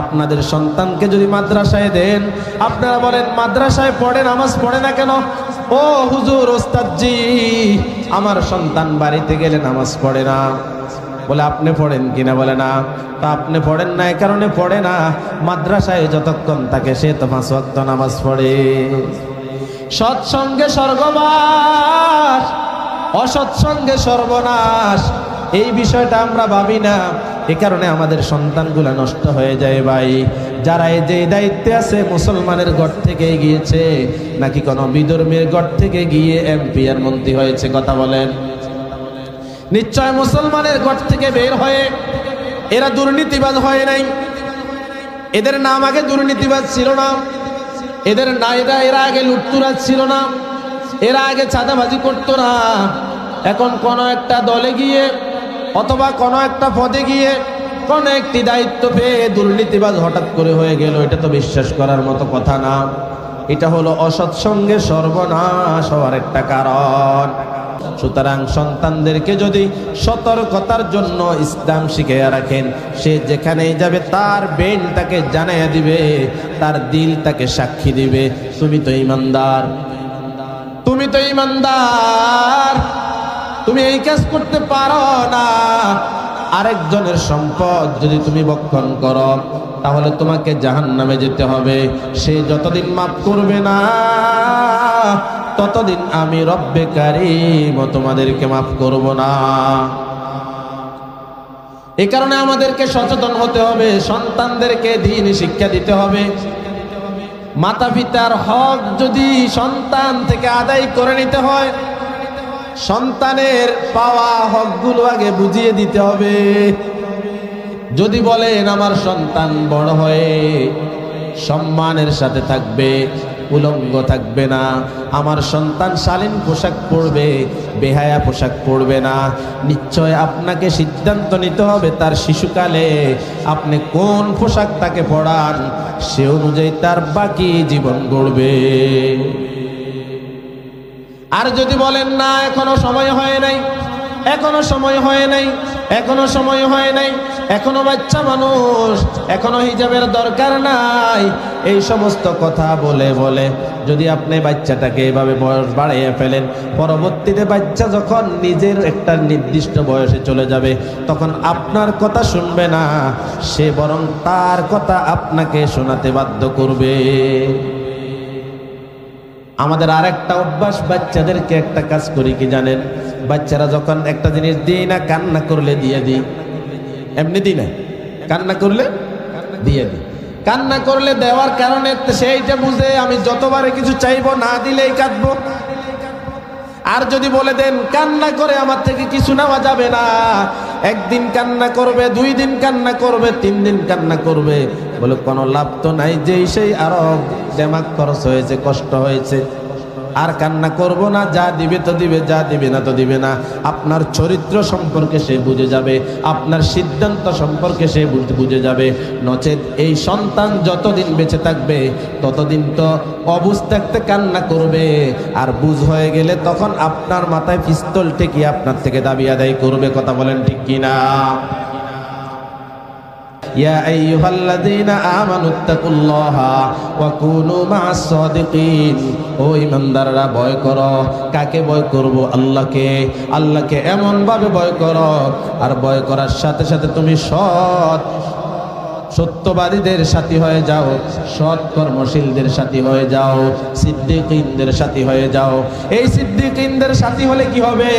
আপনাদের সন্তানকে যদি মাদ্রাসায় দেন, আপনারা বলেন মাদ্রাসায় পড়ে নামাজ পড়ে না কেন? ও হুজুর, ওস্তাদজি, আমার সন্তান বাড়িতে গেলে নামাজ পড়ে না। বলে আপনি পড়েন কিনা? বলে না। তা আপনি পড়েন না, এই কারণে পড়ে না, মাদ্রাসায় যতক্ষণ থাকে সে তো 5 ওয়াক্ত নামাজ পড়ে। সৎসঙ্গে স্বর্গবাস, অসৎসঙ্গে সর্বনাশ, এই বিষয়টা আমরা ভাবি না। এ কারণে আমাদের সন্তানগুলো নষ্ট হয়ে যায়। ভাই, যারা এই যে দায়িত্বে আছে, মুসলমানের ঘর থেকে গিয়েছে নাকি কোনো বিধর্মীর ঘর থেকে গিয়ে এমপি আর মন্ত্রী হয়েছে? কথা বলেন। নিশ্চয় মুসলমানের ঘর থেকে বের হয়ে এরা দুর্নীতিবাজ হয় নাই। এদের নাম আগে দুর্নীতিবাজ ছিল না, এরা আগে লুটতুরাজ ছিল না, এরা আগে চাঁদাবাজি করতো না। এখন কোন একটা দলে গিয়ে অথবা কোন একটা পদে গিয়ে কোন একটি দায়িত্ব পেয়ে দুর্নীতিবাজ হঠাৎ করে হয়ে গেল, এটা তো বিশ্বাস করার মতো কথা না। এটা হলো অসৎসঙ্গে সর্বনাশ হওয়ার একটা কারণ। সুতরাং সন্তানদেরকে যদি সতর্কতার জন্য ইসলাম শিখিয়ে রাখেন, সে যেখানেই যাবে তার বেন তাকে জানাইয়া দিবে, তার দিল তাকে সাক্ষী দিবে, তুমি তো ঈমানদার, তুমি তো ঈমানদার, তুমি এই কাজ করতে পারো না। আরেকজনের সম্পদ যদি তুমি ভক্ষণ করো, তাহলে তোমাকে জাহান্নামে যেতে হবে। সে যতদিন মাফ করবে না, ততদিন আমি রব্বে কারীম তোমাদেরকে মাফ করব না। এই কারণে আমাদেরকে সচেতন হতে হবে, সন্তানদেরকে দ্বীন শিক্ষা দিতে হবে। মাতা পিতার হক যদি সন্তান থেকে আদায় করে নিতে হয়, সন্তানের পাওয়া হকগুলো আগে বুঝিয়ে দিতে হবে। যদি বলেন আমার সন্তান বড় হয়ে সম্মানের সাথে থাকবে, উলঙ্গ থাকবে না, আমার সন্তান শালীন পোশাক পরবে, বেহায়া পোশাক পরবে না, নিশ্চয় আপনাকে সিদ্ধান্ত নিতে হবে তার শিশুকালে আপনি কোন পোশাক তাকে পরান, সে অনুযায়ী তার বাকি জীবন গড়বে। আর যদি বলেন না এখনো সময় হয় নাই, এখনো সময় হয় নাই, এখনো সময় হয় নাই, এখনো বাচ্চা মানুষ, এখনো হিজাবের দরকার নাই, এই সমস্ত কথা বলে বলে যদি আপনি বাচ্চাটাকে এভাবে বয়স বাড়িয়ে ফেলেন, পরবর্তীতে বাচ্চা যখন নিজের একটা নির্দিষ্ট বয়সে চলে যাবে, তখন আপনার কথা শুনবে না, সে বরং তার কথা আপনাকে শোনাতে বাধ্য করবে। আমাদের আরেকটা অভ্যাস, বাচ্চাদেরকে একটা কাজ করি কি জানেন? বাচ্চারা যখন একটা জিনিস দিই না, কান্না করলে দিয়ে দিই, এমনি দিই না, কান্না করলে দিয়ে দিই। কান্না করলে দেওয়ার কারণে সেইটা বুঝে আমি যতবারে কিছু চাইবো, না দিলেই কাঁদবো। আর যদি বলে দেন কান্না করে আমার থেকে কিছু নেওয়া যাবে না, একদিন কান্না করবে, 2 দিন কান্না করবে, 3 দিন কান্না করবে, বলে কোনো লাভ তো নাই, যেই সেই আরো দেমাগ খরচ হয়েছে, কষ্ট হয়েছে, আর কান্না করব না, যা দিবে তো দিবে, যা দিবে না তো দিবে না। আপনার চরিত্র সম্পর্কে সে বুঝে যাবে, আপনার সিদ্ধান্ত সম্পর্কে সে বুঝে যাবে। নচেত এই সন্তান যতদিন বেঁচে থাকবে ততদিন তো অবুঝ থাকতে কান্না করবে, আর বুঝ হয়ে গেলে তখন আপনার মাথায় পিস্তল ঠেকিয়ে আপনার থেকে দাবি আদায় করবে। কথা বলেন ঠিক কিনা? ইয়া আইয়ুহাল্লাযীনা আমানুত্তাকুল্লাহা ওয়া কুনু মা'আস সাদিকিন। ও ঈমানদাররা, ভয় করো। কাকে ভয় করব? আল্লাহকে। আল্লাহকে এমন ভাবে ভয় করো, আর ভয় করার সাথে সাথে তুমি সত্যবাদীদের সাথী হয়ে যাও, সৎ কর্মশীলদের সাথী হয়ে যাও, সিদ্দিকীনদের সাথী হয়ে যাও। এই সিদ্দিকীনদের সাথী হলে কি হবে?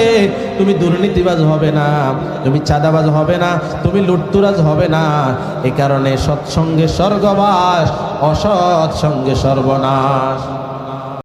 তুমি দুর্নীতিবাজ হবে না, তুমি চাঁদাবাজ হবে না, তুমি লুটতুরাজ হবে না। এই কারণে সৎসঙ্গে স্বর্গবাস, অসৎ সঙ্গে সর্বনাশ।